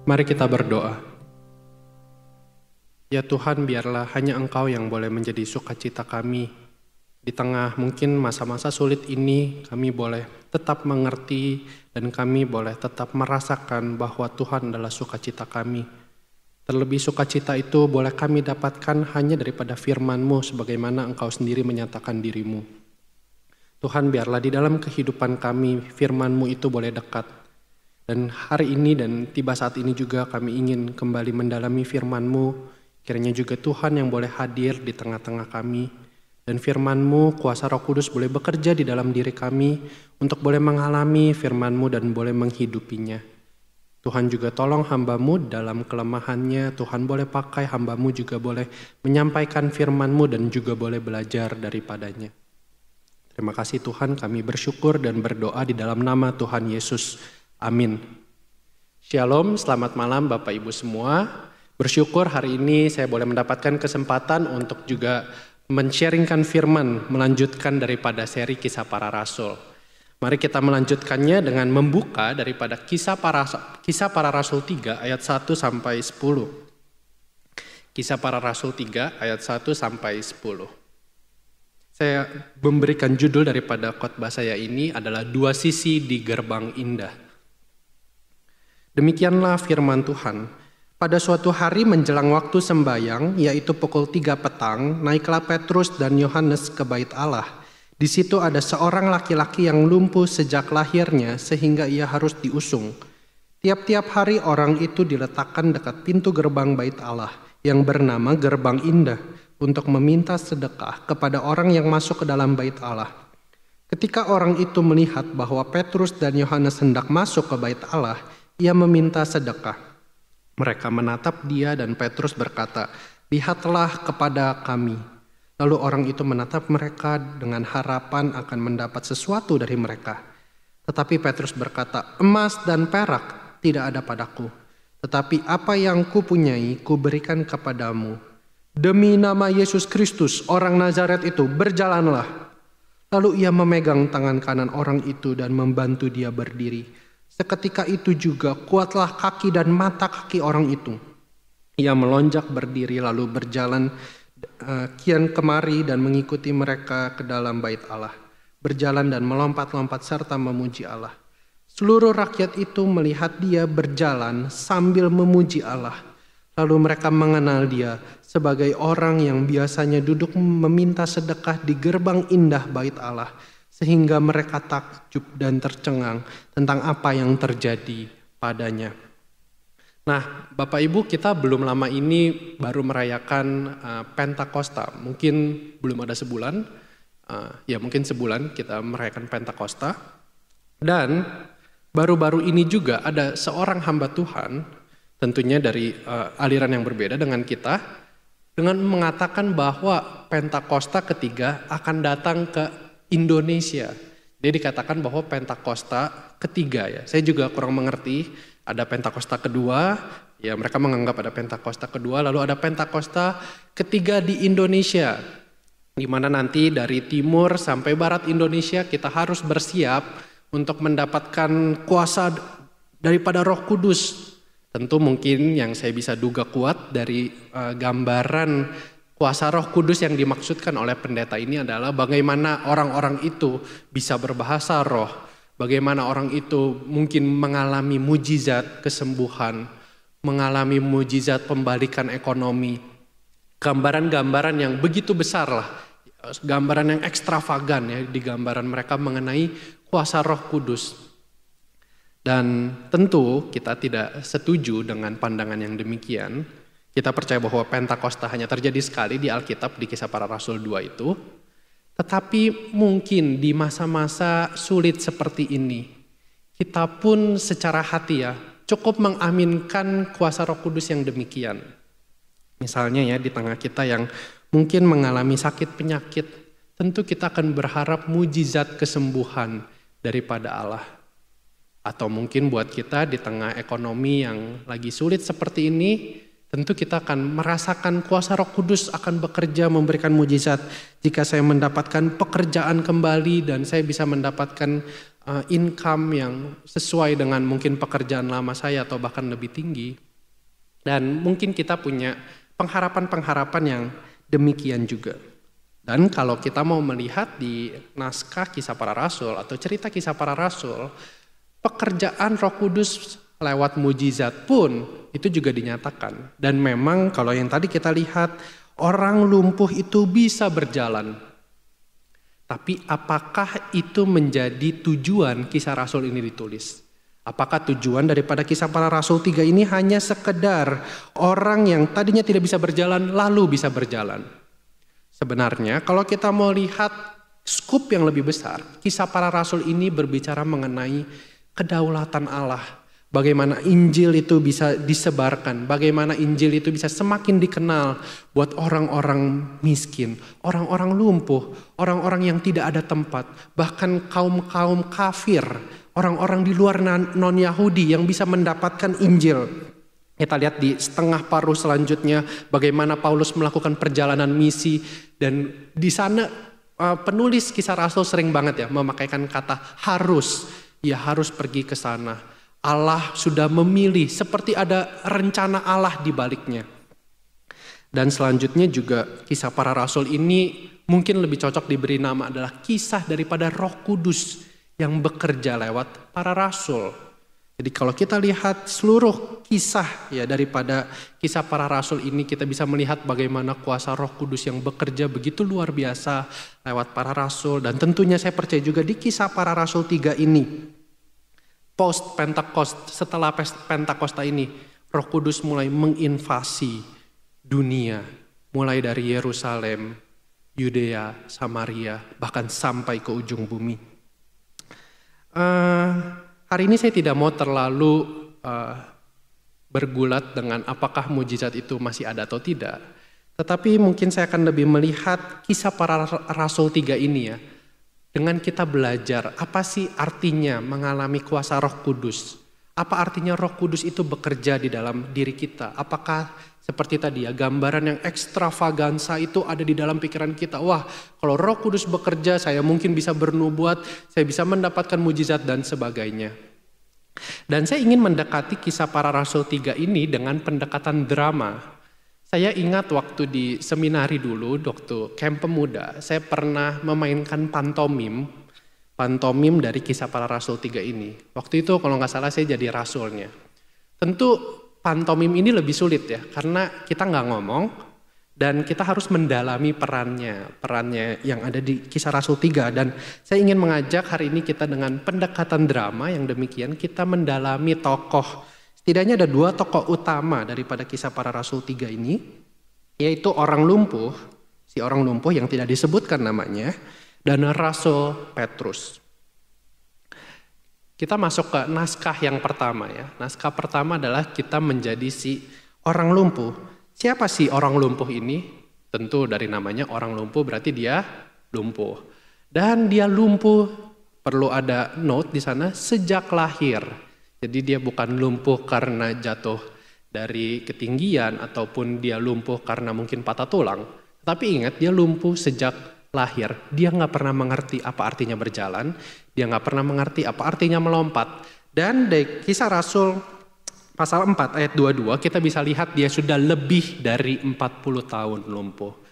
Mari kita berdoa. Ya Tuhan, biarlah hanya Engkau yang boleh menjadi sukacita kami. Di tengah mungkin masa-masa sulit ini, kami boleh tetap mengerti dan kami boleh tetap merasakan bahwa Tuhan adalah sukacita kami. Terlebih sukacita itu boleh kami dapatkan hanya daripada firman-Mu sebagaimana Engkau sendiri menyatakan diri-Mu. Tuhan, biarlah di dalam kehidupan kami firman-Mu itu boleh dekat. Dan hari ini dan tiba saat ini juga kami ingin kembali mendalami firman-Mu. Kiranya juga Tuhan yang boleh hadir di tengah-tengah kami. Dan firman-Mu, kuasa Roh Kudus boleh bekerja di dalam diri kami untuk boleh mengalami firman-Mu dan boleh menghidupinya. Tuhan juga tolong hamba-Mu dalam kelemahannya. Tuhan boleh pakai hamba-Mu juga boleh menyampaikan firman-Mu dan juga boleh belajar daripadanya. Terima kasih Tuhan, kami bersyukur dan berdoa di dalam nama Tuhan Yesus. Amin. Shalom, selamat malam Bapak Ibu semua. Bersyukur hari ini saya boleh mendapatkan kesempatan untuk juga men-sharingkan firman, melanjutkan daripada seri Kisah Para Rasul. Mari kita melanjutkannya dengan membuka daripada Kisah Para Rasul 3 ayat 1 sampai 10. Kisah Para Rasul 3 ayat 1 sampai 10. Saya memberikan judul daripada khotbah saya ini adalah Dua Sisi di Gerbang Indah. Demikianlah firman Tuhan. Pada suatu hari menjelang waktu sembayang, yaitu pukul 3 petang, naiklah Petrus dan Yohanes ke bait Allah. Di situ ada seorang laki-laki yang lumpuh sejak lahirnya sehingga ia harus diusung. Tiap-tiap hari orang itu diletakkan dekat pintu gerbang bait Allah yang bernama Gerbang Indah untuk meminta sedekah kepada orang yang masuk ke dalam bait Allah. Ketika orang itu melihat bahwa Petrus dan Yohanes hendak masuk ke bait Allah, ia meminta sedekah. Mereka menatap dia dan Petrus berkata, "Lihatlah kepada kami." Lalu orang itu menatap mereka dengan harapan akan mendapat sesuatu dari mereka. Tetapi Petrus berkata, "Emas dan perak tidak ada padaku, tetapi apa yang kupunyai kuberikan kepadamu. Demi nama Yesus Kristus, orang Nazaret itu, berjalanlah." Lalu ia memegang tangan kanan orang itu dan membantu dia berdiri. Seketika itu juga kuatlah kaki dan mata kaki orang itu. Ia melonjak berdiri lalu berjalan kian kemari dan mengikuti mereka ke dalam bait Allah. Berjalan dan melompat-lompat serta memuji Allah. Seluruh rakyat itu melihat dia berjalan sambil memuji Allah. Lalu mereka mengenal dia sebagai orang yang biasanya duduk meminta sedekah di gerbang indah bait Allah. Sehingga mereka takjub dan tercengang tentang apa yang terjadi padanya. Nah, Bapak Ibu, kita belum lama ini baru merayakan Pentakosta. Mungkin belum ada sebulan, mungkin sebulan kita merayakan Pentakosta. Dan baru-baru ini juga ada seorang hamba Tuhan, tentunya dari aliran yang berbeda dengan kita, dengan mengatakan bahwa Pentakosta ketiga akan datang ke Indonesia. Dia dikatakan bahwa Pentakosta ketiga ya. Saya juga kurang mengerti. Ada Pentakosta kedua, ya mereka menganggap ada Pentakosta kedua, lalu ada Pentakosta ketiga di Indonesia. Di mana nanti dari timur sampai barat Indonesia kita harus bersiap untuk mendapatkan kuasa daripada Roh Kudus. Tentu mungkin yang saya bisa duga kuat dari gambaran kuasa Roh Kudus yang dimaksudkan oleh pendeta ini adalah bagaimana orang-orang itu bisa berbahasa roh, bagaimana orang itu mungkin mengalami mujizat kesembuhan, mengalami mujizat pembalikan ekonomi. Gambaran-gambaran yang begitu besar lah, gambaran yang ekstravagan ya di gambaran mereka mengenai kuasa Roh Kudus. Dan tentu kita tidak setuju dengan pandangan yang demikian. Kita percaya bahwa Pentakosta hanya terjadi sekali di Alkitab, di Kisah Para Rasul 2 itu. Tetapi mungkin di masa-masa sulit seperti ini, kita pun secara hati ya, cukup mengaminkan kuasa Roh Kudus yang demikian. Misalnya ya, di tengah kita yang mungkin mengalami sakit penyakit, tentu kita akan berharap mujizat kesembuhan daripada Allah. Atau mungkin buat kita di tengah ekonomi yang lagi sulit seperti ini, tentu kita akan merasakan kuasa Roh Kudus akan bekerja memberikan mujizat. Jika saya mendapatkan pekerjaan kembali dan saya bisa mendapatkan income yang sesuai dengan mungkin pekerjaan lama saya atau bahkan lebih tinggi. Dan mungkin kita punya pengharapan-pengharapan yang demikian juga. Dan kalau kita mau melihat di naskah Kisah Para Rasul atau cerita Kisah Para Rasul, pekerjaan Roh Kudus lewat mujizat pun itu juga dinyatakan. Dan memang kalau yang tadi kita lihat, orang lumpuh itu bisa berjalan. Tapi apakah itu menjadi tujuan Kisah Rasul ini ditulis? Apakah tujuan daripada Kisah Para Rasul 3 ini hanya sekedar orang yang tadinya tidak bisa berjalan lalu bisa berjalan? Sebenarnya kalau kita mau lihat skup yang lebih besar, Kisah Para Rasul ini berbicara mengenai kedaulatan Allah. Bagaimana Injil itu bisa disebarkan, bagaimana Injil itu bisa semakin dikenal buat orang-orang miskin, orang-orang lumpuh, orang-orang yang tidak ada tempat, bahkan kaum-kaum kafir, orang-orang di luar non-Yahudi yang bisa mendapatkan Injil. Kita lihat di setengah paruh selanjutnya bagaimana Paulus melakukan perjalanan misi, dan di sana penulis Kisah Rasul sering banget ya memakaikan kata harus, ya harus pergi ke sana. Allah sudah memilih, seperti ada rencana Allah di baliknya. Dan selanjutnya juga Kisah Para Rasul ini mungkin lebih cocok diberi nama adalah kisah daripada Roh Kudus yang bekerja lewat para rasul. Jadi kalau kita lihat seluruh kisah ya daripada Kisah Para Rasul ini, kita bisa melihat bagaimana kuasa Roh Kudus yang bekerja begitu luar biasa lewat para rasul. Dan tentunya saya percaya juga di Kisah Para Rasul 3 ini, post Pentakosta, setelah Pentakosta ini, Roh Kudus mulai menginvasi dunia, mulai dari Yerusalem, Yudea, Samaria, bahkan sampai ke ujung bumi. Hari ini saya tidak mau terlalu bergulat dengan apakah mujizat itu masih ada atau tidak, tetapi mungkin saya akan lebih melihat Kisah Para Rasul 3 ini ya. Dengan kita belajar, apa sih artinya mengalami kuasa Roh Kudus? Apa artinya Roh Kudus itu bekerja di dalam diri kita? Apakah seperti tadi ya, gambaran yang ekstravagansa itu ada di dalam pikiran kita? Wah, kalau Roh Kudus bekerja, saya mungkin bisa bernubuat, saya bisa mendapatkan mujizat dan sebagainya. Dan saya ingin mendekati Kisah Para Rasul 3 ini dengan pendekatan drama. Saya ingat waktu di seminari dulu, waktu camp pemuda, saya pernah memainkan pantomim dari Kisah Para Rasul 3 ini. Waktu itu kalau nggak salah saya jadi rasulnya. Tentu pantomim ini lebih sulit ya, karena kita nggak ngomong dan kita harus mendalami perannya yang ada di Kisah Rasul 3. Dan saya ingin mengajak hari ini kita dengan pendekatan drama yang demikian, kita mendalami tokoh. Setidaknya ada 2 tokoh utama daripada Kisah Para Rasul 3 ini, yaitu orang lumpuh, si orang lumpuh yang tidak disebutkan namanya, dan Rasul Petrus. Kita masuk ke naskah yang pertama ya. Naskah pertama adalah kita menjadi si orang lumpuh. Siapa sih orang lumpuh ini? Tentu dari namanya orang lumpuh berarti dia lumpuh. Dan dia lumpuh, perlu ada note di sana, sejak lahir. Jadi dia bukan lumpuh karena jatuh dari ketinggian ataupun dia lumpuh karena mungkin patah tulang. Tapi ingat, dia lumpuh sejak lahir. Dia nggak pernah mengerti apa artinya berjalan. Dia nggak pernah mengerti apa artinya melompat. Dan dari Kisah Rasul pasal 4 ayat 22 kita bisa lihat dia sudah lebih dari 40 tahun lumpuh.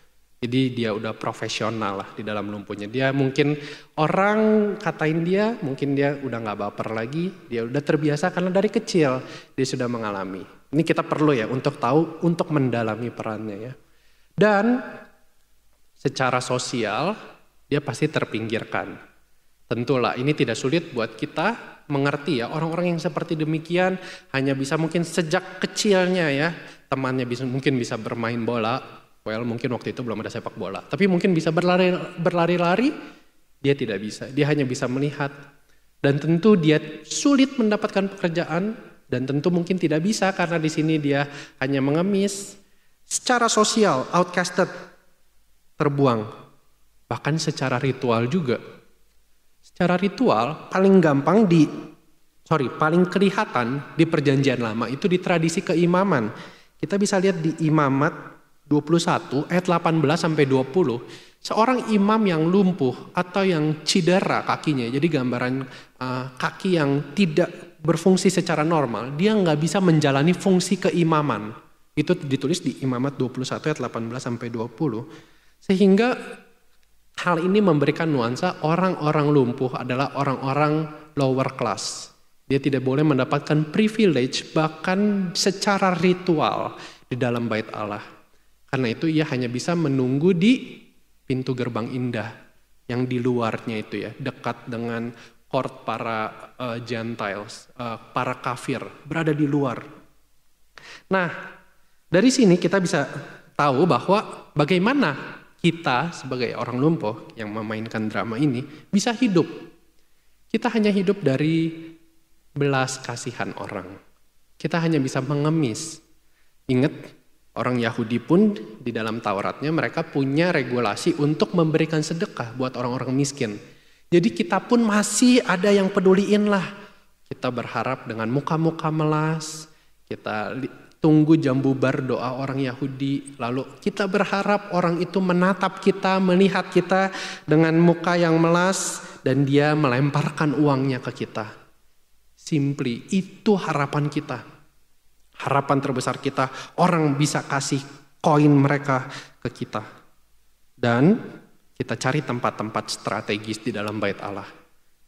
Jadi dia udah profesional lah di dalam lumpuhnya. Dia mungkin orang katain dia, mungkin dia udah gak baper lagi. Dia udah terbiasa karena dari kecil dia sudah mengalami. Ini kita perlu ya untuk tahu, untuk mendalami perannya ya. Dan secara sosial dia pasti terpinggirkan. Tentulah ini tidak sulit buat kita mengerti ya. Orang-orang yang seperti demikian hanya bisa mungkin sejak kecilnya ya. Temannya mungkin bisa bermain bola. Well, mungkin waktu itu belum ada sepak bola. Tapi mungkin bisa berlari-lari, dia tidak bisa. Dia hanya bisa melihat. Dan tentu dia sulit mendapatkan pekerjaan. Dan tentu mungkin tidak bisa karena di sini dia hanya mengemis. Secara sosial, outcasted, terbuang. Bahkan secara ritual juga. Secara ritual, paling kelihatan di perjanjian lama itu di tradisi keimaman. Kita bisa lihat di Imamat 21 ayat 18 sampai 20. Seorang imam yang lumpuh atau yang cedera kakinya, jadi gambaran kaki yang tidak berfungsi secara normal, dia nggak bisa menjalani fungsi keimaman. Itu ditulis di Imamat 21 ayat 18 sampai 20. Sehingga hal ini memberikan nuansa orang-orang lumpuh adalah orang-orang lower class. Dia tidak boleh mendapatkan privilege bahkan secara ritual di dalam bait Allah. Karena itu ia hanya bisa menunggu di pintu gerbang indah yang di luarnya itu ya, dekat dengan court para Gentiles, para kafir, berada di luar. Nah, dari sini kita bisa tahu bahwa bagaimana kita sebagai orang lumpuh yang memainkan drama ini bisa hidup. Kita hanya hidup dari belas kasihan orang. Kita hanya bisa mengemis. Ingat, orang Yahudi pun di dalam Tauratnya mereka punya regulasi untuk memberikan sedekah buat orang-orang miskin. Jadi kita pun masih ada yang peduliin lah. Kita berharap dengan muka-muka melas, kita tunggu jam bubar doa orang Yahudi. Lalu kita berharap orang itu menatap kita, melihat kita dengan muka yang melas dan dia melemparkan uangnya ke kita. Simply, itu harapan kita. Harapan terbesar kita, orang bisa kasih koin mereka ke kita. Dan kita cari tempat-tempat strategis di dalam bait Allah.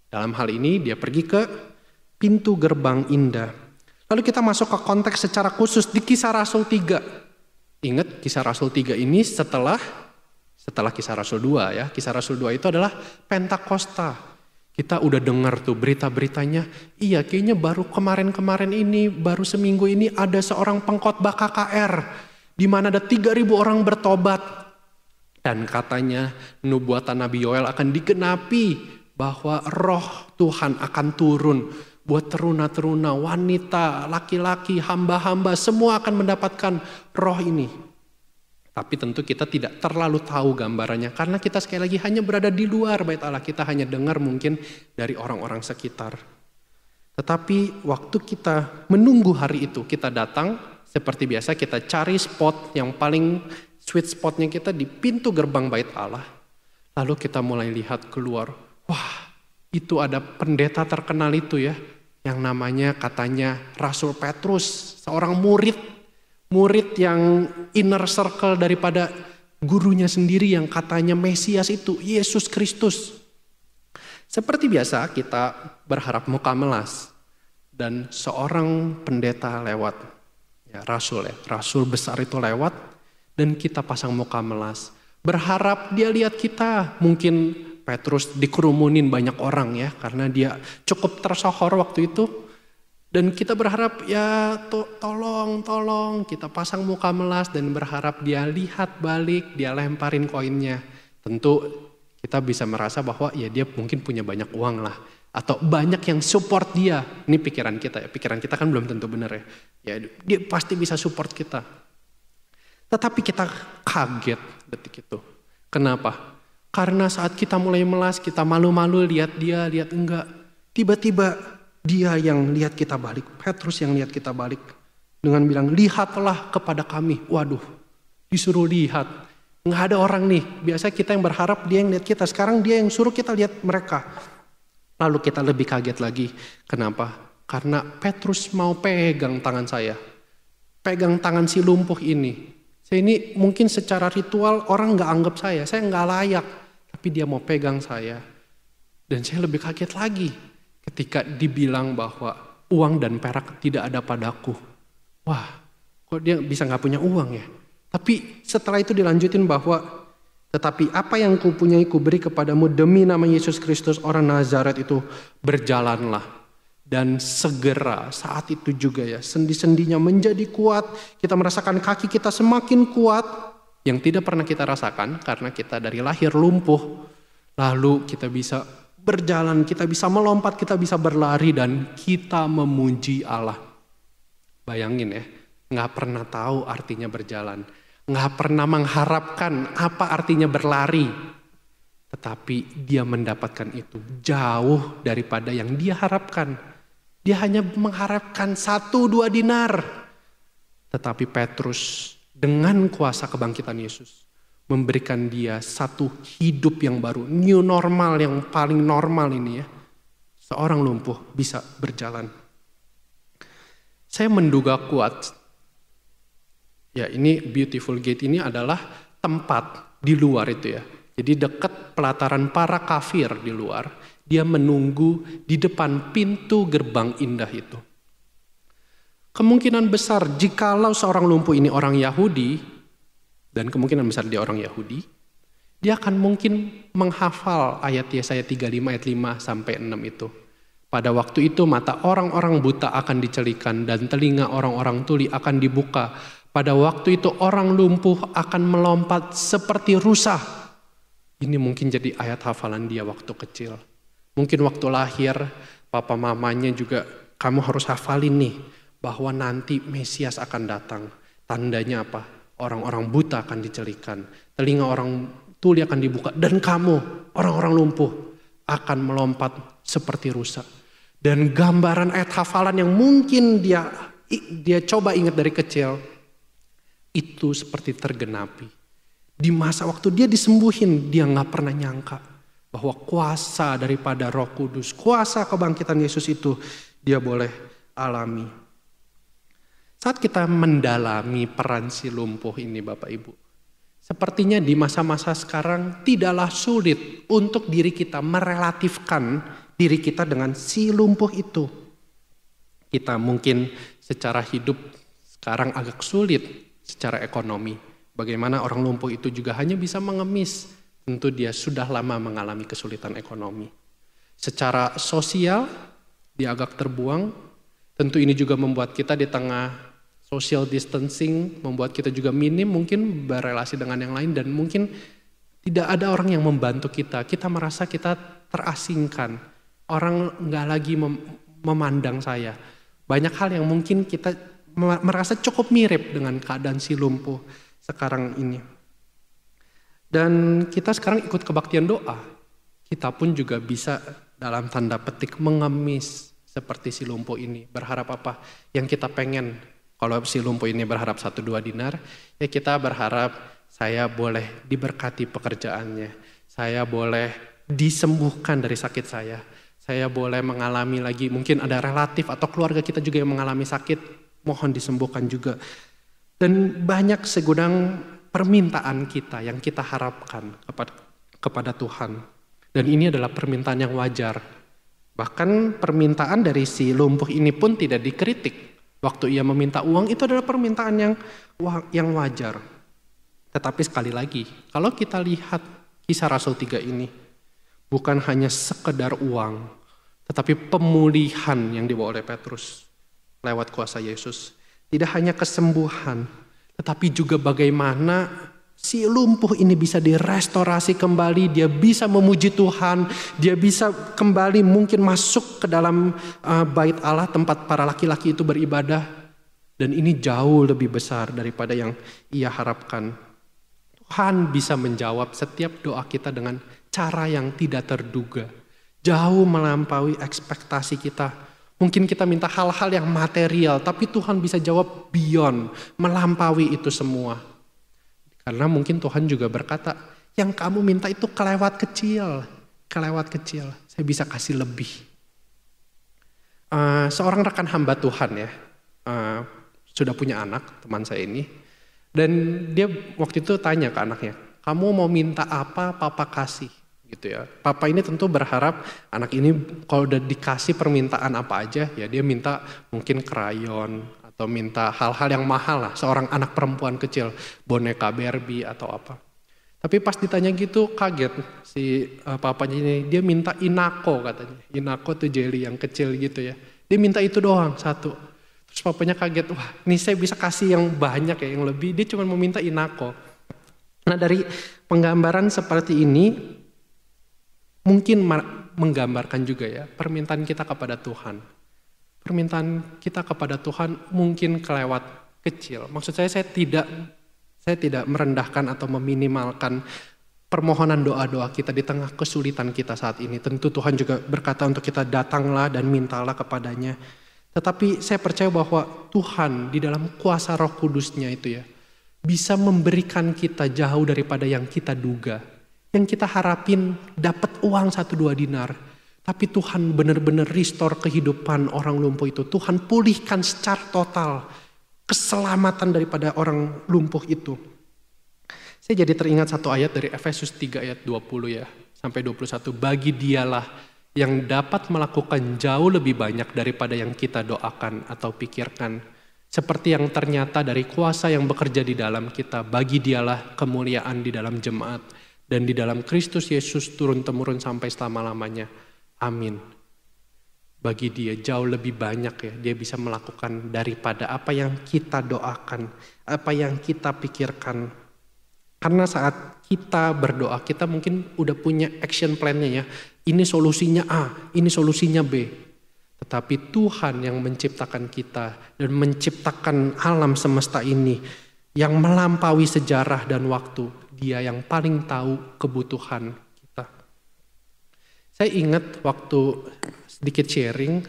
Dalam hal ini dia pergi ke pintu gerbang indah. Lalu kita masuk ke konteks secara khusus di Kisah Rasul 3. Ingat, Kisah Rasul 3 ini setelah Kisah Rasul 2 ya. Kisah Rasul 2 itu adalah Pentakosta. Kita udah dengar tuh berita-beritanya, iya kayaknya baru kemarin-kemarin ini, baru seminggu ini ada seorang pengkhotbah KKR, di mana ada 3.000 orang bertobat. Dan katanya nubuatan Nabi Yoel akan digenapi, bahwa roh Tuhan akan turun, buat teruna-teruna, wanita, laki-laki, hamba-hamba, semua akan mendapatkan roh ini. Tapi tentu kita tidak terlalu tahu gambarannya karena kita sekali lagi hanya berada di luar bait Allah. Kita hanya dengar mungkin dari orang-orang sekitar. Tetapi waktu kita menunggu hari itu, kita datang seperti biasa, kita cari spot yang paling sweet spotnya kita di pintu gerbang bait Allah. Lalu kita mulai lihat keluar, wah itu ada pendeta terkenal itu ya, yang namanya katanya Rasul Petrus, seorang murid yang inner circle daripada gurunya sendiri yang katanya Mesias itu, Yesus Kristus. Seperti biasa kita berharap muka melas dan seorang pendeta lewat, ya rasul besar itu lewat dan kita pasang muka melas. Berharap dia lihat kita, mungkin Petrus dikerumunin banyak orang ya karena dia cukup tersohor waktu itu. Dan kita berharap ya tolong kita pasang muka melas dan berharap dia lihat balik, dia lemparin koinnya. Tentu kita bisa merasa bahwa ya dia mungkin punya banyak uang lah. Atau banyak yang support dia. Ini pikiran kita ya, pikiran kita kan belum tentu benar ya. Ya dia pasti bisa support kita. Tetapi kita kaget detik itu. Kenapa? Karena saat kita mulai melas, kita malu-malu lihat dia, lihat enggak. Tiba-tiba dia yang lihat kita balik, Petrus yang lihat kita balik. Dengan bilang, lihatlah kepada kami. Waduh, disuruh lihat. Nggak ada orang nih, biasa kita yang berharap dia yang lihat kita. Sekarang dia yang suruh kita lihat mereka. Lalu kita lebih kaget lagi. Kenapa? Karena Petrus mau pegang tangan saya. Pegang tangan si lumpuh ini. Saya ini mungkin secara ritual orang nggak anggap saya nggak layak. Tapi dia mau pegang saya. Dan saya lebih kaget lagi. Ketika dibilang bahwa uang dan perak tidak ada padaku. Wah, kok dia bisa gak punya uang ya? Tapi setelah itu dilanjutin bahwa, tetapi apa yang kupunyai kuberi kepadamu demi nama Yesus Kristus orang Nazaret itu, berjalanlah. Dan segera saat itu juga ya, sendi-sendinya menjadi kuat. Kita merasakan kaki kita semakin kuat. Yang tidak pernah kita rasakan karena kita dari lahir lumpuh. Lalu kita bisa berjalan, kita bisa melompat, kita bisa berlari dan kita memuji Allah. Bayangin ya, gak pernah tahu artinya berjalan. Gak pernah mengharapkan apa artinya berlari. Tetapi dia mendapatkan itu jauh daripada yang dia harapkan. Dia hanya mengharapkan 1-2 dinar. Tetapi Petrus dengan kuasa kebangkitan Yesus memberikan dia satu hidup yang baru, new normal yang paling normal ini ya. Seorang lumpuh bisa berjalan. Saya menduga kuat, ya ini Beautiful Gate ini adalah tempat di luar itu ya. Jadi dekat pelataran para kafir di luar, dia menunggu di depan pintu gerbang indah itu. Kemungkinan besar jikalau seorang lumpuh ini orang Yahudi, dan kemungkinan besar dia orang Yahudi, dia akan mungkin menghafal ayat Yesaya 35 ayat 5 sampai 6 itu. Pada waktu itu mata orang-orang buta akan dicelikan dan telinga orang-orang tuli akan dibuka. Pada waktu itu orang lumpuh akan melompat seperti rusa. Ini mungkin jadi ayat hafalan dia waktu kecil. Mungkin waktu lahir papa mamanya juga kamu harus hafalin nih bahwa nanti Mesias akan datang. Tandanya apa? Orang-orang buta akan dicelikan, telinga orang tuli akan dibuka, dan kamu, orang-orang lumpuh, akan melompat seperti rusa. Dan gambaran ayat hafalan yang mungkin dia coba ingat dari kecil, itu seperti tergenapi. Di masa waktu dia disembuhin, dia gak pernah nyangka bahwa kuasa daripada Roh Kudus, kuasa kebangkitan Yesus itu dia boleh alami. Saat kita mendalami peran si lumpuh ini Bapak Ibu, sepertinya di masa-masa sekarang tidaklah sulit untuk diri kita merelatifkan diri kita dengan si lumpuh itu. Kita mungkin secara hidup sekarang agak sulit secara ekonomi. Bagaimana orang lumpuh itu juga hanya bisa mengemis, tentu dia sudah lama mengalami kesulitan ekonomi. Secara sosial dia agak terbuang, tentu ini juga membuat kita di tengah social distancing, membuat kita juga minim mungkin berelasi dengan yang lain, dan mungkin tidak ada orang yang membantu kita. Kita merasa kita terasingkan, orang gak lagi memandang saya. Banyak hal yang mungkin kita merasa cukup mirip dengan keadaan si lumpuh sekarang ini. Dan kita sekarang ikut kebaktian doa, kita pun juga bisa dalam tanda petik mengemis seperti si lumpuh ini. Berharap apa? Yang kita pengen. Kalau si lumpuh ini berharap 1-2 dinar, ya kita berharap saya boleh diberkati pekerjaannya. Saya boleh disembuhkan dari sakit saya. Saya boleh mengalami lagi, mungkin ada relatif atau keluarga kita juga yang mengalami sakit, mohon disembuhkan juga. Dan banyak segudang permintaan kita yang kita harapkan kepada Tuhan. Dan ini adalah permintaan yang wajar. Bahkan permintaan dari si lumpuh ini pun tidak dikritik. Waktu ia meminta uang itu adalah permintaan yang wajar. Tetapi sekali lagi, kalau kita lihat Kisah Rasul 3 ini, bukan hanya sekedar uang, tetapi pemulihan yang dibawa oleh Petrus lewat kuasa Yesus. Tidak hanya kesembuhan, tetapi juga bagaimana si lumpuh ini bisa direstorasi kembali, dia bisa memuji Tuhan, dia bisa kembali mungkin masuk ke dalam bait Allah tempat para laki-laki itu beribadah. Dan ini jauh lebih besar daripada yang ia harapkan. Tuhan bisa menjawab setiap doa kita dengan cara yang tidak terduga. Jauh melampaui ekspektasi kita. Mungkin kita minta hal-hal yang material, tapi Tuhan bisa jawab beyond, melampaui itu semua. Karena mungkin Tuhan juga berkata, yang kamu minta itu kelewat kecil. Saya bisa kasih lebih. Seorang rekan hamba Tuhan ya, sudah punya anak, teman saya ini. Dan dia waktu itu tanya ke anaknya, kamu mau minta apa, papa kasih. Gitu ya. Papa ini tentu berharap anak ini kalau udah dikasih permintaan apa aja, ya dia minta mungkin krayon atau minta hal-hal yang mahal lah. Seorang anak perempuan kecil, boneka Barbie atau apa. Tapi pas ditanya gitu kaget si papanya ini, dia minta Inako katanya. Inako tuh jelly yang kecil gitu ya. Dia minta itu doang satu. Terus papanya kaget, wah ini saya bisa kasih yang banyak ya, yang lebih. Dia cuma mau minta Inako. Nah dari penggambaran seperti ini, mungkin menggambarkan juga ya permintaan kita kepada Tuhan. Permintaan kita kepada Tuhan mungkin kelewat kecil. Maksud saya tidak merendahkan atau meminimalkan permohonan doa-doa kita di tengah kesulitan kita saat ini. Tentu Tuhan juga berkata untuk kita datanglah dan mintalah kepadanya. Tetapi saya percaya bahwa Tuhan di dalam kuasa Roh Kudus-Nya itu ya, bisa memberikan kita jauh daripada yang kita duga. Yang kita harapin dapat uang 1-2 dinar. Tapi Tuhan benar-benar restore kehidupan orang lumpuh itu. Tuhan pulihkan secara total keselamatan daripada orang lumpuh itu. Saya jadi teringat satu ayat dari Efesus 3 ayat 20 ya, sampai 21. Bagi dialah yang dapat melakukan jauh lebih banyak daripada yang kita doakan atau pikirkan. Seperti yang ternyata dari kuasa yang bekerja di dalam kita. Bagi dialah kemuliaan di dalam jemaat. Dan di dalam Kristus Yesus turun-temurun sampai selama-lamanya. Amin. Bagi dia jauh lebih banyak ya. Dia bisa melakukan daripada apa yang kita doakan. Apa yang kita pikirkan. Karena saat kita berdoa, kita mungkin udah punya action plan-nya ya. Ini solusinya A, ini solusinya B. Tetapi Tuhan yang menciptakan kita dan menciptakan alam semesta ini, yang melampaui sejarah dan waktu, Dia yang paling tahu kebutuhan kita. Saya ingat waktu sedikit sharing,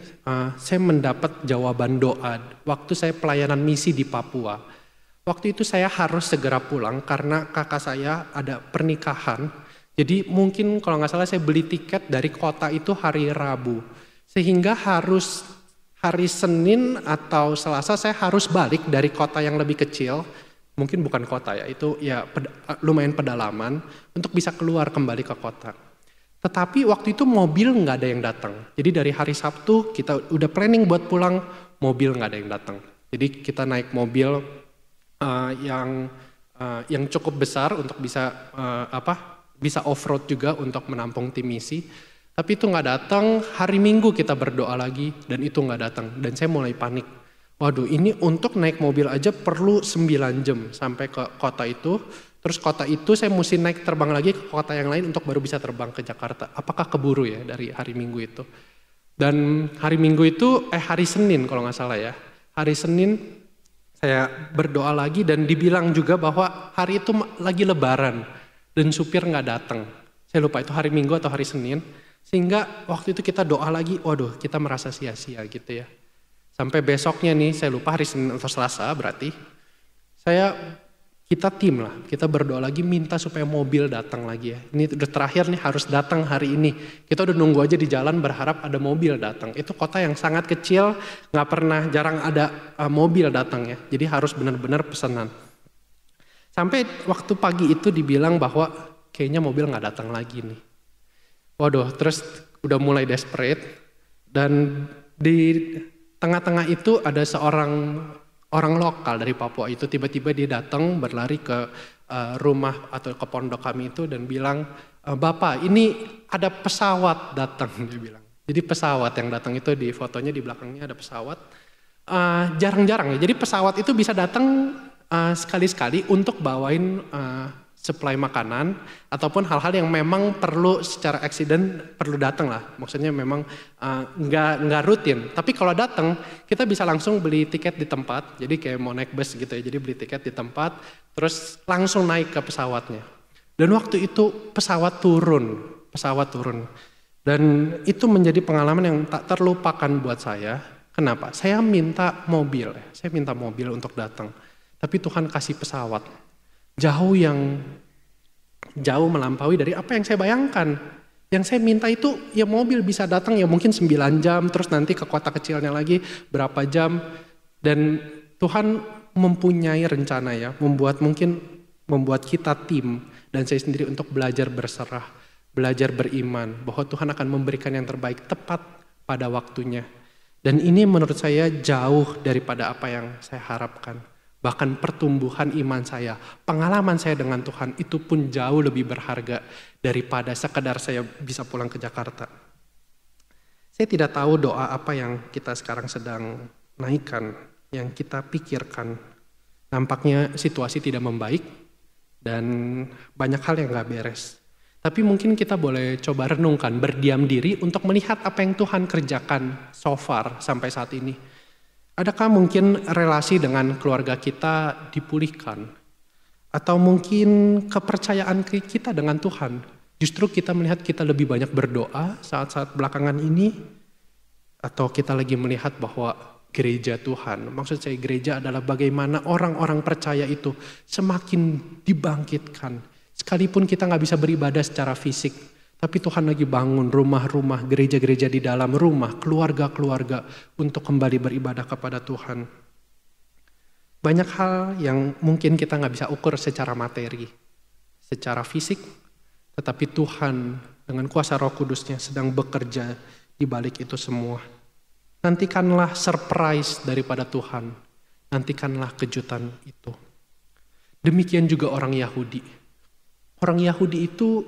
saya mendapat jawaban doa waktu saya pelayanan misi di Papua. Waktu itu saya harus segera pulang karena kakak saya ada pernikahan. Jadi mungkin kalau nggak salah saya beli tiket dari kota itu hari Rabu. Sehingga harus hari Senin atau Selasa saya harus balik dari kota yang lebih kecil. Mungkin bukan kota ya, itu ya lumayan pedalaman untuk bisa keluar kembali ke kota. Tetapi waktu itu mobil nggak ada yang datang. Jadi dari hari Sabtu kita udah planning buat pulang, mobil nggak ada yang datang. Jadi kita naik mobil yang cukup besar untuk bisa bisa off-road juga untuk menampung tim misi. Tapi itu nggak datang. Hari Minggu kita berdoa lagi dan itu nggak datang. Dan saya mulai panik. Waduh, ini untuk naik mobil aja perlu 9 jam sampai ke kota itu. Terus kota itu saya mesti naik terbang lagi ke kota yang lain untuk baru bisa terbang ke Jakarta. Apakah keburu ya dari hari Minggu itu? Dan hari Minggu itu hari Senin kalau nggak salah ya. Hari Senin saya berdoa lagi dan dibilang juga bahwa hari itu lagi lebaran dan supir nggak datang. Saya lupa itu hari Minggu atau hari Senin. Sehingga waktu itu kita doa lagi, waduh kita merasa sia-sia gitu ya. Sampai besoknya nih, saya lupa hari Senin atau Selasa berarti. Kita tim lah, kita berdoa lagi minta supaya mobil datang lagi ya. Ini udah terakhir nih harus datang hari ini. Kita udah nunggu aja di jalan berharap ada mobil datang. Itu kota yang sangat kecil, jarang ada mobil datang ya. Jadi harus benar-benar pesanan. Sampai waktu pagi itu dibilang bahwa kayaknya mobil nggak datang lagi nih. Waduh, terus udah mulai desperate. Dan di tengah-tengah itu ada orang lokal dari Papua itu tiba-tiba dia datang berlari ke rumah atau ke pondok kami itu dan bilang, Bapak ini ada pesawat datang, dia bilang. Jadi pesawat yang datang itu di fotonya di belakangnya ada pesawat. Jarang-jarang ya, jadi pesawat itu bisa datang sekali-sekali untuk bawain supply makanan ataupun hal-hal yang memang perlu secara accident perlu datang lah. Maksudnya memang nggak rutin. Tapi kalau datang kita bisa langsung beli tiket di tempat. Jadi kayak mau naik bus gitu ya. Jadi beli tiket di tempat, terus langsung naik ke pesawatnya. Dan waktu itu pesawat turun. Dan itu menjadi pengalaman yang tak terlupakan buat saya. Kenapa? Saya minta mobil untuk datang. Tapi Tuhan kasih pesawat. Jauh melampaui dari apa yang saya bayangkan. Yang saya minta itu ya mobil bisa datang ya mungkin 9 jam, terus nanti ke kota kecilnya lagi berapa jam. Dan Tuhan mempunyai rencana ya, membuat kita tim dan saya sendiri untuk belajar berserah, belajar beriman bahwa Tuhan akan memberikan yang terbaik tepat pada waktunya. Dan ini menurut saya jauh daripada apa yang saya harapkan. Bahkan pertumbuhan iman saya, pengalaman saya dengan Tuhan itu pun jauh lebih berharga daripada sekedar saya bisa pulang ke Jakarta. Saya tidak tahu doa apa yang kita sekarang sedang naikkan, yang kita pikirkan. Nampaknya situasi tidak membaik dan banyak hal yang gak beres. Tapi mungkin kita boleh coba renungkan, berdiam diri untuk melihat apa yang Tuhan kerjakan so far sampai saat ini. Adakah mungkin relasi dengan keluarga kita dipulihkan? Atau mungkin kepercayaan kita dengan Tuhan? Justru kita melihat kita lebih banyak berdoa saat-saat belakangan ini? Atau kita lagi melihat bahwa gereja Tuhan. Maksud saya gereja adalah bagaimana orang-orang percaya itu semakin dibangkitkan. Sekalipun kita gak bisa beribadah secara fisik, tapi Tuhan lagi bangun rumah-rumah, gereja-gereja di dalam rumah, keluarga-keluarga untuk kembali beribadah kepada Tuhan. Banyak hal yang mungkin kita gak bisa ukur secara materi, secara fisik, tetapi Tuhan dengan kuasa Roh Kudusnya sedang bekerja di balik itu semua. Nantikanlah surprise daripada Tuhan, nantikanlah kejutan itu. Demikian juga orang Yahudi. Orang Yahudi itu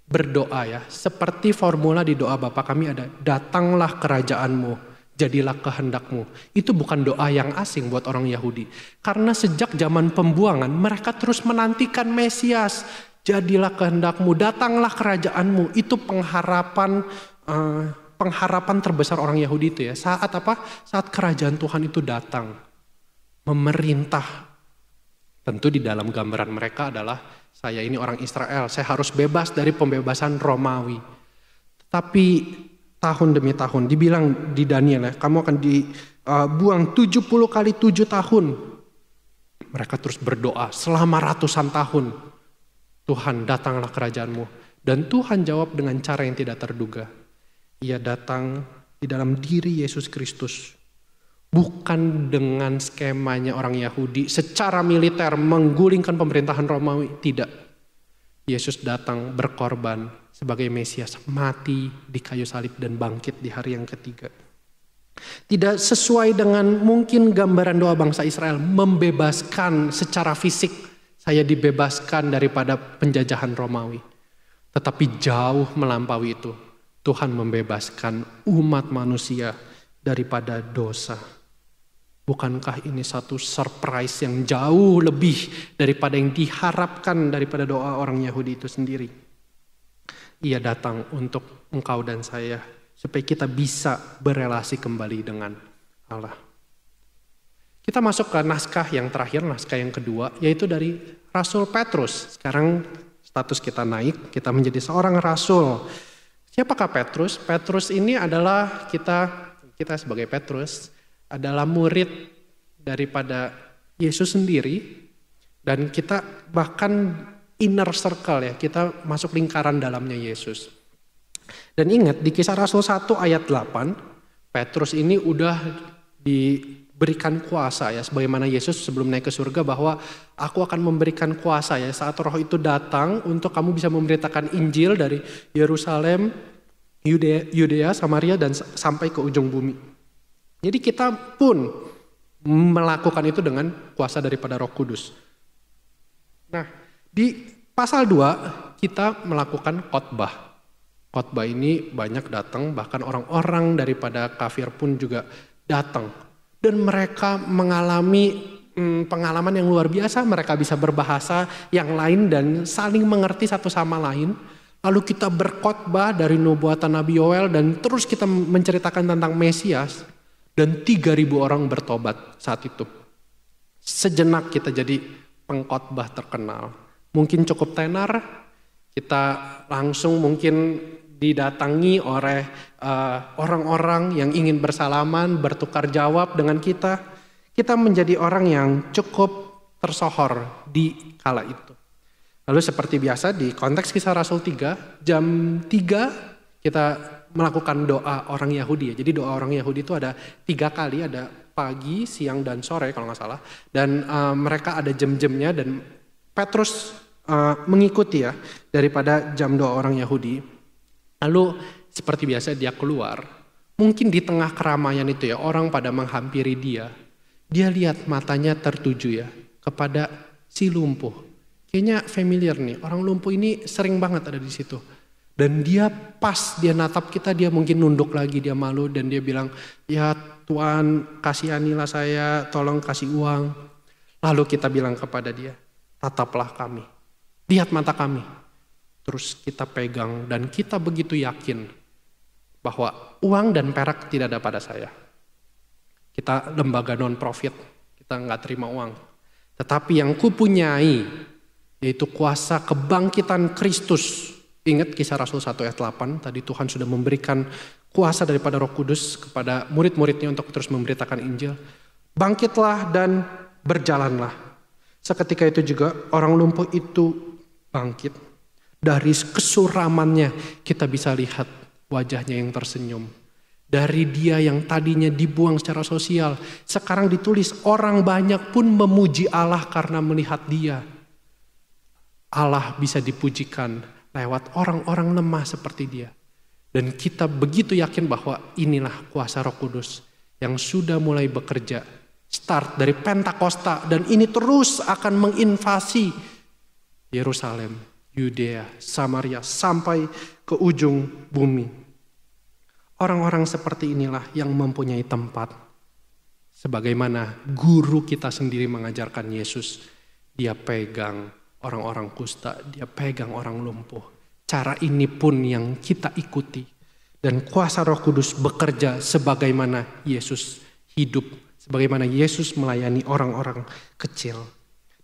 berdoa ya, seperti formula di doa Bapa kami ada, datanglah kerajaanmu, jadilah kehendakmu. Itu bukan doa yang asing buat orang Yahudi. Karena sejak zaman pembuangan mereka terus menantikan Mesias. Jadilah kehendakmu, datanglah kerajaanmu. Itu pengharapan terbesar orang Yahudi itu ya. Saat apa? Saat kerajaan Tuhan itu datang. Memerintah. Tentu di dalam gambaran mereka adalah saya ini orang Israel, saya harus bebas dari pembebasan Romawi. Tapi tahun demi tahun, dibilang di Daniel ya, kamu akan dibuang 70 kali 7 tahun. Mereka terus berdoa selama ratusan tahun. Tuhan, datanglah kerajaanmu. Dan Tuhan jawab dengan cara yang tidak terduga. Ia datang di dalam diri Yesus Kristus. Bukan dengan skemanya orang Yahudi secara militer menggulingkan pemerintahan Romawi. Tidak. Yesus datang berkorban sebagai Mesias, mati di kayu salib dan bangkit di hari yang ketiga. Tidak sesuai dengan mungkin gambaran doa bangsa Israel, membebaskan secara fisik, saya dibebaskan daripada penjajahan Romawi. Tetapi jauh melampaui itu, Tuhan membebaskan umat manusia daripada dosa. Bukankah ini satu surprise yang jauh lebih daripada yang diharapkan daripada doa orang Yahudi itu sendiri? Ia datang untuk engkau dan saya, supaya kita bisa berelasi kembali dengan Allah. Kita masuk ke naskah yang terakhir, naskah yang kedua, yaitu dari Rasul Petrus. Sekarang status kita naik, kita menjadi seorang rasul. Siapakah Petrus? Petrus ini adalah kita sebagai Petrus adalah murid daripada Yesus sendiri, dan kita bahkan inner circle ya, kita masuk lingkaran dalamnya Yesus. Dan ingat di Kisah Rasul 1 ayat 8, Petrus ini udah diberikan kuasa ya, sebagaimana Yesus sebelum naik ke surga bahwa aku akan memberikan kuasa ya saat Roh itu datang untuk kamu bisa memberitakan Injil dari Yerusalem, Yudea, Samaria dan sampai ke ujung bumi. Jadi kita pun melakukan itu dengan kuasa daripada Roh Kudus. Nah, di pasal 2 kita melakukan khotbah. Khotbah ini banyak datang, bahkan orang-orang daripada kafir pun juga datang. Dan mereka mengalami pengalaman yang luar biasa, mereka bisa berbahasa yang lain dan saling mengerti satu sama lain. Lalu kita berkhotbah dari nubuatan Nabi Yoel dan terus kita menceritakan tentang Mesias. Dan 3.000 orang bertobat saat itu. Sejenak kita jadi pengkhotbah terkenal. Mungkin cukup tenar, kita langsung mungkin didatangi oleh orang-orang yang ingin bersalaman, bertukar jawab dengan kita. Kita menjadi orang yang cukup tersohor di kala itu. Lalu seperti biasa di konteks Kisah Rasul 3, jam 3 kita melakukan doa orang Yahudi ya. Jadi doa orang Yahudi itu ada 3 kali, ada pagi, siang, dan sore kalau nggak salah. Dan mereka ada jam-jamnya dan Petrus mengikuti ya daripada jam doa orang Yahudi. Lalu seperti biasa dia keluar. Mungkin di tengah keramaian itu ya orang pada menghampiri dia. Dia lihat matanya tertuju ya kepada si lumpuh. Kayaknya familiar nih, orang lumpuh ini sering banget ada di situ. Dan dia pas dia natap kita, dia mungkin nunduk lagi, dia malu dan dia bilang, ya Tuhan kasihanilah saya, tolong kasih uang. Lalu kita bilang kepada dia, tataplah kami, lihat mata kami. Terus kita pegang dan kita begitu yakin bahwa uang dan perak tidak ada pada saya. Kita lembaga non-profit, kita nggak terima uang. Tetapi yang kupunyai, yaitu kuasa kebangkitan Kristus. Ingat Kisah Rasul 1 ayat 8, tadi Tuhan sudah memberikan kuasa daripada Roh Kudus kepada murid-muridnya untuk terus memberitakan Injil. Bangkitlah dan berjalanlah. Seketika itu juga orang lumpuh itu bangkit. Dari kesuramannya kita bisa lihat wajahnya yang tersenyum. Dari dia yang tadinya dibuang secara sosial, sekarang ditulis orang banyak pun memuji Allah karena melihat dia. Allah bisa dipujikan lewat orang-orang lemah seperti dia. Dan kita begitu yakin bahwa inilah kuasa Roh Kudus yang sudah mulai bekerja. Start dari Pentakosta dan ini terus akan menginvasi Yerusalem, Yudea, Samaria sampai ke ujung bumi. Orang-orang seperti inilah yang mempunyai tempat. Sebagaimana guru kita sendiri mengajarkan Yesus. Dia pegang orang-orang kusta, dia pegang orang lumpuh. Cara ini pun yang kita ikuti. Dan kuasa Roh Kudus bekerja sebagaimana Yesus hidup. Sebagaimana Yesus melayani orang-orang kecil.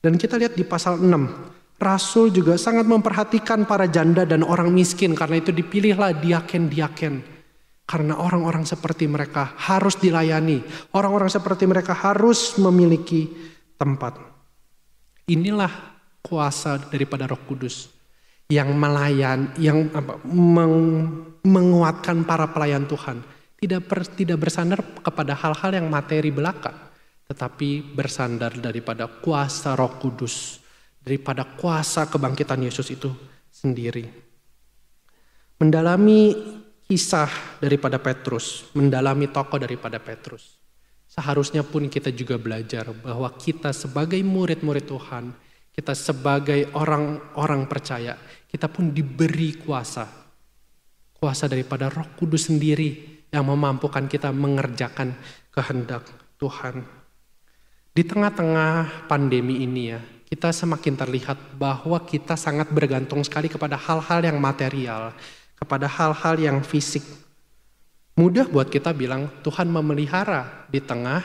Dan kita lihat di pasal 6. Rasul juga sangat memperhatikan para janda dan orang miskin. Karena itu dipilihlah diaken-diaken. Karena orang-orang seperti mereka harus dilayani. Orang-orang seperti mereka harus memiliki tempat. Inilah kuasa daripada Roh Kudus. Yang menguatkan para pelayan Tuhan. Tidak bersandar kepada hal-hal yang materi belaka. Tetapi bersandar daripada kuasa Roh Kudus. Daripada kuasa kebangkitan Yesus itu sendiri. Mendalami kisah daripada Petrus, mendalami tokoh daripada Petrus. Seharusnya pun kita juga belajar bahwa kita sebagai murid-murid Tuhan, kita sebagai orang-orang percaya, kita pun diberi kuasa. Kuasa daripada Roh Kudus sendiri yang memampukan kita mengerjakan kehendak Tuhan. Di tengah-tengah pandemi ini ya, kita semakin terlihat bahwa kita sangat bergantung sekali kepada hal-hal yang material, kepada hal-hal yang fisik. Mudah buat kita bilang Tuhan memelihara di tengah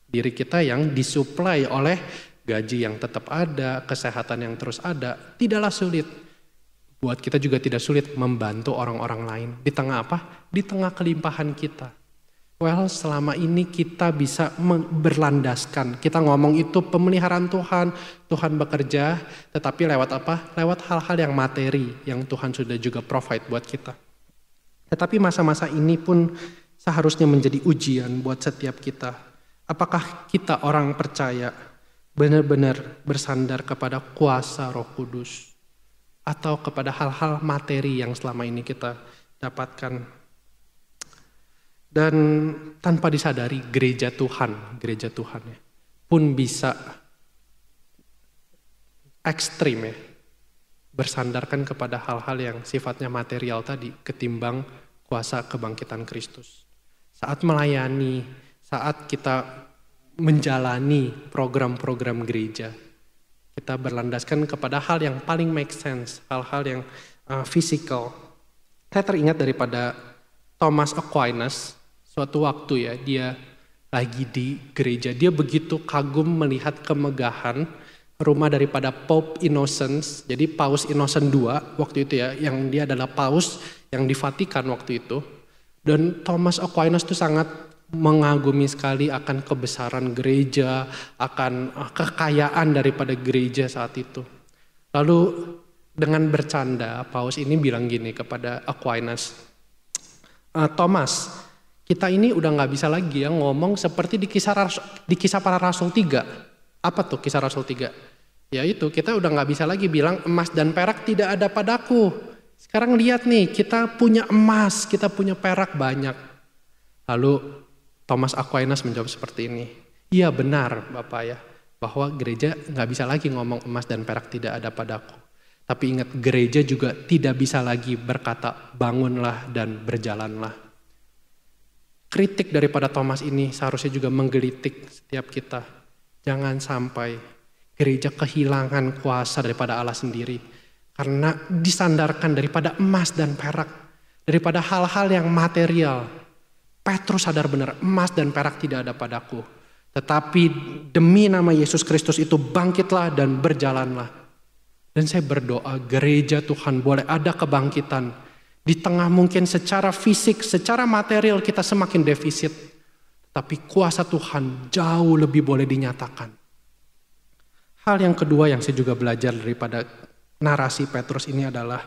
diri kita yang disuplai oleh gaji yang tetap ada, kesehatan yang terus ada. Tidaklah sulit. Buat kita juga tidak sulit membantu orang-orang lain. Di tengah apa? Di tengah kelimpahan kita. Well, selama ini kita bisa berlandaskan. Kita ngomong itu pemeliharaan Tuhan. Tuhan bekerja, tetapi lewat apa? Lewat hal-hal yang materi yang Tuhan sudah juga provide buat kita. Tetapi masa-masa ini pun seharusnya menjadi ujian buat setiap kita. Apakah kita orang percaya benar-benar bersandar kepada kuasa Roh Kudus? Atau kepada hal-hal materi yang selama ini kita dapatkan? Dan tanpa disadari gereja Tuhan ya, pun bisa ekstrim ya, bersandarkan kepada hal-hal yang sifatnya material tadi ketimbang kuasa kebangkitan Kristus. Saat melayani, saat kita menjalani program-program gereja, kita berlandaskan kepada hal yang paling make sense, hal-hal yang physical. Saya teringat daripada Thomas Aquinas. Suatu waktu ya, dia lagi di gereja. Dia begitu kagum melihat kemegahan rumah daripada Pope Innocent. Jadi Paus Innocent II waktu itu ya, yang dia adalah Paus yang di Vatikan waktu itu. Dan Thomas Aquinas itu sangat mengagumi sekali akan kebesaran gereja, akan kekayaan daripada gereja saat itu. Lalu dengan bercanda, Paus ini bilang gini kepada Aquinas, Thomas, kita ini udah gak bisa lagi ya ngomong seperti di kisah para Rasul 3. Apa tuh kisah Rasul 3? Ya itu, kita udah gak bisa lagi bilang emas dan perak tidak ada padaku. Sekarang lihat nih, kita punya emas, kita punya perak banyak. Lalu Thomas Aquinas menjawab seperti ini. Iya benar Bapak ya, bahwa gereja gak bisa lagi ngomong emas dan perak tidak ada padaku. Tapi ingat, gereja juga tidak bisa lagi berkata bangunlah dan berjalanlah. Kritik daripada Thomas ini seharusnya juga menggelitik setiap kita. Jangan sampai gereja kehilangan kuasa daripada Allah sendiri. Karena disandarkan daripada emas dan perak. Daripada hal-hal yang material. Petrus sadar benar, emas dan perak tidak ada padaku. Tetapi demi nama Yesus Kristus itu bangkitlah dan berjalanlah. Dan saya berdoa gereja Tuhan boleh ada kebangkitan Di tengah mungkin secara fisik, secara material kita semakin defisit. Tapi kuasa Tuhan jauh lebih boleh dinyatakan. Hal yang kedua yang saya juga belajar daripada narasi Petrus ini adalah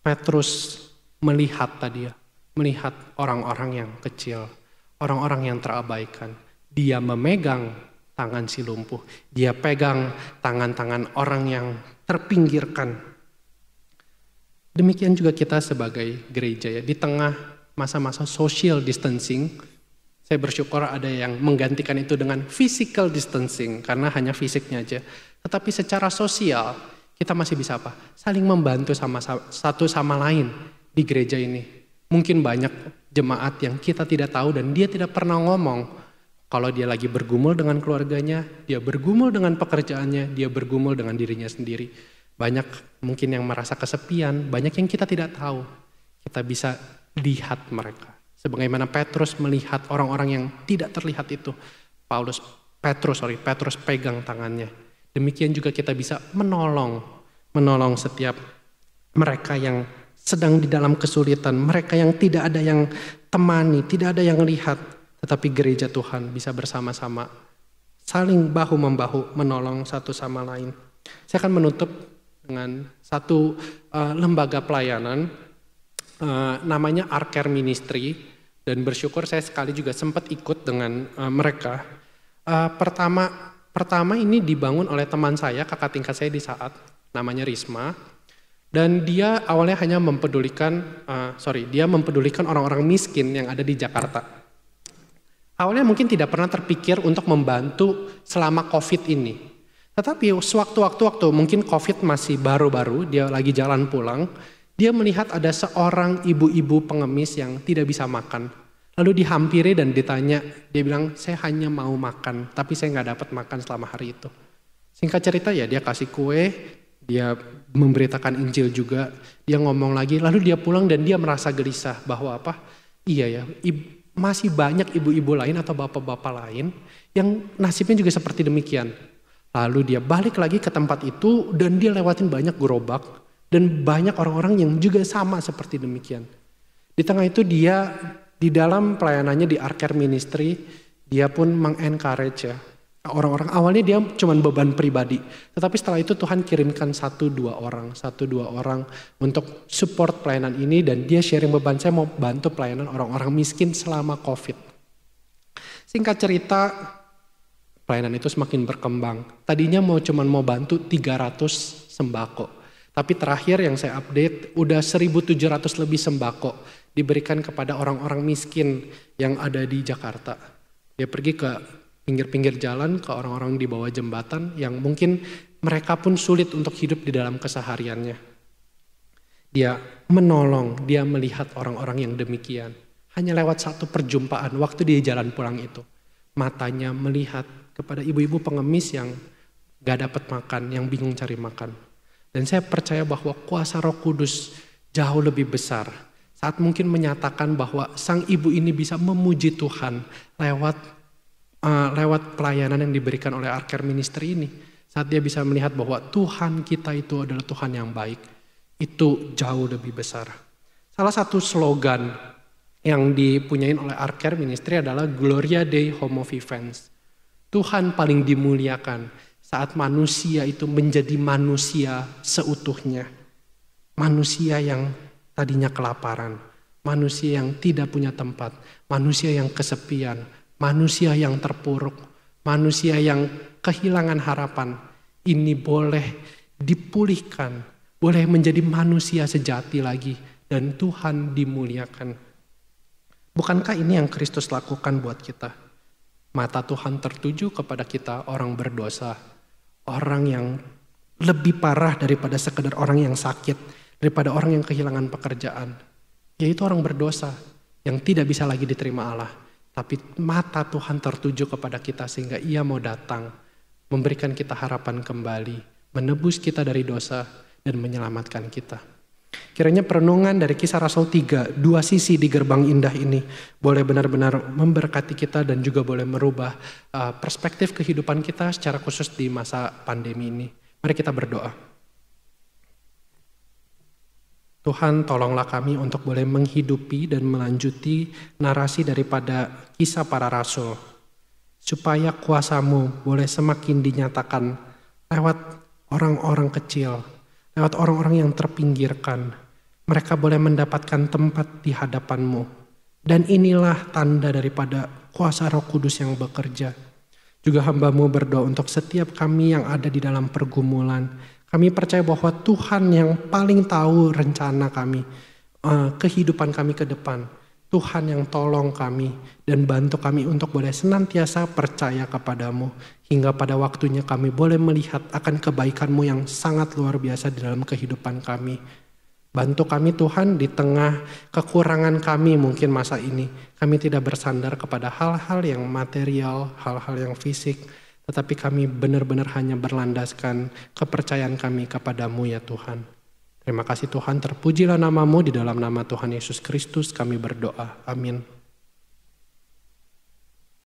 Petrus melihat tadi ya. Melihat orang-orang yang kecil, orang-orang yang terabaikan. Dia memegang tangan si lumpuh. Dia pegang tangan-tangan orang yang terpinggirkan. Demikian juga kita sebagai gereja ya. Di tengah masa-masa social distancing, saya bersyukur ada yang menggantikan itu dengan physical distancing. Karena hanya fisiknya aja. Tetapi secara sosial, kita masih bisa apa? Saling membantu satu sama lain di gereja ini. Mungkin banyak jemaat yang kita tidak tahu dan dia tidak pernah ngomong. Kalau dia lagi bergumul dengan keluarganya, dia bergumul dengan pekerjaannya, dia bergumul dengan dirinya sendiri. Banyak mungkin yang merasa kesepian, banyak yang kita tidak tahu. Kita bisa lihat mereka. Sebagaimana Petrus melihat orang-orang yang tidak terlihat itu. Petrus pegang tangannya. Demikian juga kita bisa menolong setiap mereka yang sedang di dalam kesulitan, mereka yang tidak ada yang temani, tidak ada yang lihat, tetapi gereja Tuhan bisa bersama-sama saling bahu-membahu menolong satu sama lain. Saya akan menutup dengan satu lembaga pelayanan namanya Arcare Ministry, dan bersyukur saya sekali juga sempat ikut dengan mereka. Pertama ini dibangun oleh teman saya, kakak tingkat saya di saat, namanya Risma. Dan dia awalnya hanya mempedulikan orang-orang miskin yang ada di Jakarta. Awalnya mungkin tidak pernah terpikir untuk membantu selama COVID ini. Tetapi sewaktu-waktu mungkin COVID masih baru-baru, dia lagi jalan pulang, dia melihat ada seorang ibu-ibu pengemis yang tidak bisa makan. Lalu dihampiri dan ditanya, dia bilang, saya hanya mau makan, tapi saya nggak dapat makan selama hari itu. Singkat cerita ya dia kasih kue, dia memberitakan Injil juga, dia ngomong lagi, lalu dia pulang dan dia merasa gelisah bahwa apa? Iya ya, masih banyak ibu-ibu lain atau bapak-bapak lain yang nasibnya juga seperti demikian. Lalu dia balik lagi ke tempat itu dan dia lewatin banyak gerobak dan banyak orang-orang yang juga sama seperti demikian. Di tengah itu dia di dalam pelayanannya di Arcare Ministry, dia pun meng-encourage ya. Orang-orang awalnya dia cuma beban pribadi, tetapi setelah itu Tuhan kirimkan satu dua orang untuk support pelayanan ini, dan dia sharing beban, saya mau bantu pelayanan orang-orang miskin selama COVID. Singkat cerita, pelayanan itu semakin berkembang. Tadinya cuma mau bantu 300 sembako, tapi terakhir yang saya update udah 1.700 lebih sembako diberikan kepada orang-orang miskin yang ada di Jakarta. Dia pergi ke pinggir-pinggir jalan, ke orang-orang di bawah jembatan yang mungkin mereka pun sulit untuk hidup di dalam kesehariannya. Dia menolong, dia melihat orang-orang yang demikian. Hanya lewat satu perjumpaan waktu dia jalan pulang itu. Matanya melihat kepada ibu-ibu pengemis yang gak dapat makan, yang bingung cari makan. Dan saya percaya bahwa kuasa Roh Kudus jauh lebih besar. Saat mungkin menyatakan bahwa sang ibu ini bisa memuji Tuhan lewat pelayanan yang diberikan oleh Arcare Ministry ini. Saat dia bisa melihat bahwa Tuhan kita itu adalah Tuhan yang baik. Itu jauh lebih besar. Salah satu slogan yang dipunyain oleh Arcare Ministry adalah Gloria Dei Homo Vivens. Tuhan paling dimuliakan saat manusia itu menjadi manusia seutuhnya. Manusia yang tadinya kelaparan. Manusia yang tidak punya tempat. Manusia yang kesepian. Manusia yang terpuruk, manusia yang kehilangan harapan, ini boleh dipulihkan, boleh menjadi manusia sejati lagi, dan Tuhan dimuliakan. Bukankah ini yang Kristus lakukan buat kita? Mata Tuhan tertuju kepada kita, orang berdosa, orang yang lebih parah daripada sekedar orang yang sakit, daripada orang yang kehilangan pekerjaan, yaitu orang berdosa yang tidak bisa lagi diterima Allah. Tapi mata Tuhan tertuju kepada kita sehingga Ia mau datang, memberikan kita harapan kembali, menebus kita dari dosa dan menyelamatkan kita. Kiranya perenungan dari Kisah Rasul 3, dua sisi di gerbang indah ini boleh benar-benar memberkati kita dan juga boleh merubah perspektif kehidupan kita secara khusus di masa pandemi ini. Mari kita berdoa. Tuhan, tolonglah kami untuk boleh menghidupi dan melanjuti narasi daripada kisah para rasul, supaya kuasa-Mu boleh semakin dinyatakan lewat orang-orang kecil, lewat orang-orang yang terpinggirkan. Mereka boleh mendapatkan tempat di hadapan-Mu. Dan inilah tanda daripada kuasa Roh Kudus yang bekerja. Juga hamba-Mu berdoa untuk setiap kami yang ada di dalam pergumulan. Kami percaya bahwa Tuhan yang paling tahu rencana kami, kehidupan kami ke depan. Tuhan yang tolong kami dan bantu kami untuk boleh senantiasa percaya kepadamu. Hingga pada waktunya kami boleh melihat akan kebaikan-Mu yang sangat luar biasa di dalam kehidupan kami. Bantu kami Tuhan di tengah kekurangan kami mungkin masa ini. Kami tidak bersandar kepada hal-hal yang material, hal-hal yang fisik. Tetapi kami benar-benar hanya berlandaskan kepercayaan kami kepadamu ya Tuhan. Terima kasih Tuhan, terpujilah nama-Mu, di dalam nama Tuhan Yesus Kristus kami berdoa. Amin.